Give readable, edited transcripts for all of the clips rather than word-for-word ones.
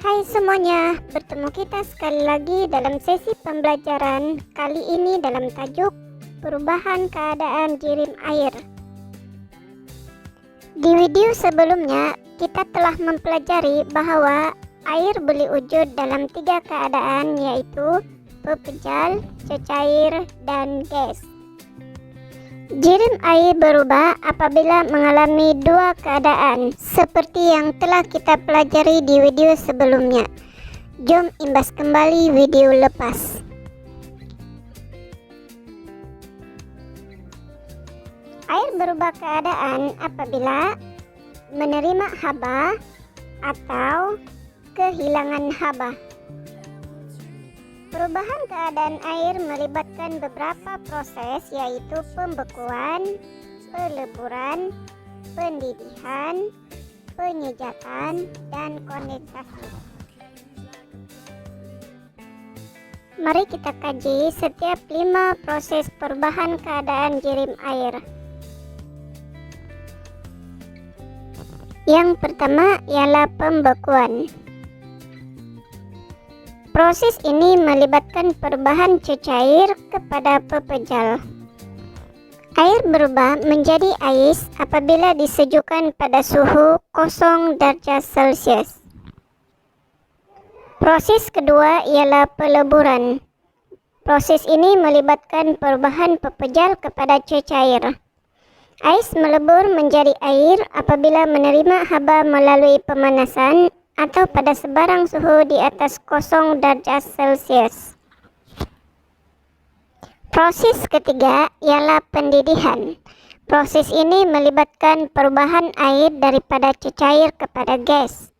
Hai semuanya, bertemu kita sekali lagi dalam sesi pembelajaran, kali ini dalam tajuk perubahan keadaan jirim air. Di video sebelumnya, kita telah mempelajari bahwa air boleh wujud dalam 3 keadaan, yaitu pepejal, cecair, dan gas. Jirim air berubah apabila mengalami 2 keadaan, seperti yang telah kita pelajari di video sebelumnya. Jom imbas kembali video lepas. Air berubah keadaan apabila menerima haba atau kehilangan haba. Perubahan keadaan air melibatkan beberapa proses, yaitu pembekuan, peleburan, pendidihan, penyejatan, dan kondensasi. Mari kita kaji setiap 5 proses perubahan keadaan jirim air. Yang pertama ialah pembekuan. Proses ini melibatkan perubahan cecair kepada pepejal. Air berubah menjadi ais apabila disejukkan pada suhu 0 derajat Celcius. Proses kedua ialah peleburan. Proses ini melibatkan perubahan pepejal kepada cecair. Ais melebur menjadi air apabila menerima haba melalui pemanasan atau pada sebarang suhu di atas 0 derajat Celcius. Proses ketiga ialah pendidihan. Proses ini melibatkan perubahan air daripada cecair kepada gas.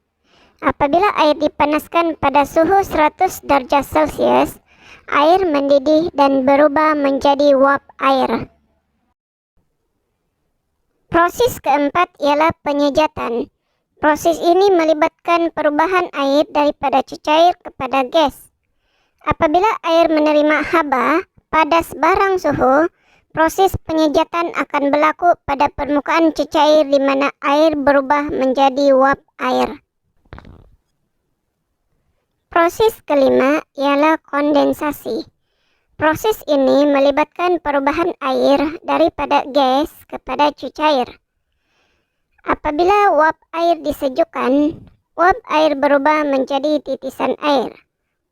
Apabila air dipanaskan pada suhu 100 derajat Celcius, air mendidih dan berubah menjadi uap air. Proses keempat ialah penyejatan. Proses ini melibatkan perubahan air daripada cecair kepada gas. Apabila air menerima haba pada sebarang suhu, proses penyejatan akan berlaku pada permukaan cecair di mana air berubah menjadi uap air. Proses kelima ialah kondensasi. Proses ini melibatkan perubahan air daripada gas kepada cecair. Apabila uap air disejukkan, uap air berubah menjadi titisan air.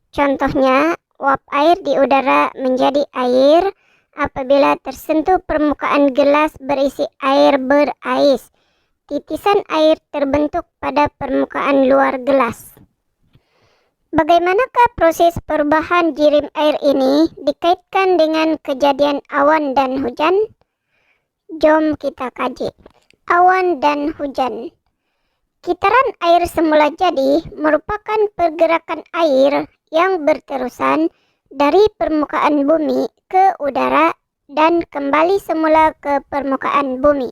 Contohnya, uap air di udara menjadi air apabila tersentuh permukaan gelas berisi air berais. Titisan air terbentuk pada permukaan luar gelas. Bagaimanakah proses perubahan jirim air ini dikaitkan dengan kejadian awan dan hujan? Jom kita kaji. Awan dan hujan. Kitaran air semula jadi merupakan pergerakan air yang berterusan dari permukaan bumi ke udara dan kembali semula ke permukaan bumi.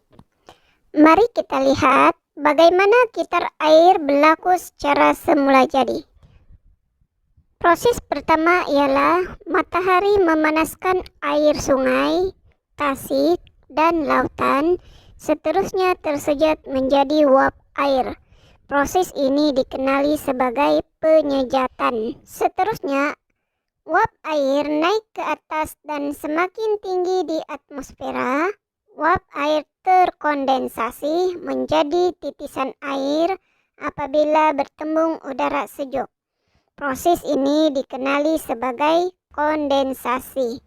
Mari kita lihat bagaimana kitar air berlaku secara semula jadi. Proses pertama ialah matahari memanaskan air sungai, tasik, dan lautan. Seterusnya tersejat menjadi uap air. Proses ini dikenali sebagai penyejatan. Seterusnya, uap air naik ke atas dan semakin tinggi di atmosfera. Uap air terkondensasi menjadi titisan air apabila bertembung udara sejuk. Proses ini dikenali sebagai kondensasi.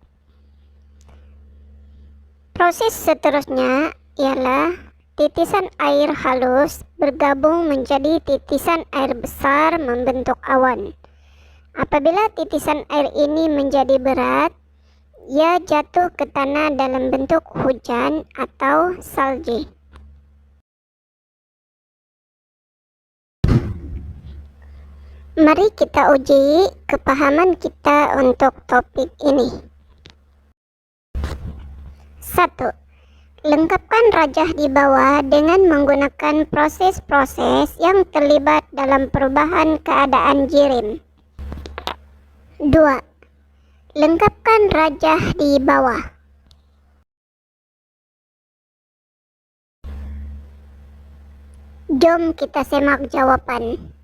Proses seterusnya ialah titisan air halus bergabung menjadi titisan air besar membentuk awan. Apabila titisan air ini menjadi berat, ia jatuh ke tanah dalam bentuk hujan atau salji. Mari kita uji kepahaman kita untuk topik ini. 1. Lengkapkan rajah di bawah dengan menggunakan proses-proses yang terlibat dalam perubahan keadaan jirim. 2. Lengkapkan rajah di bawah. Jom kita semak jawaban.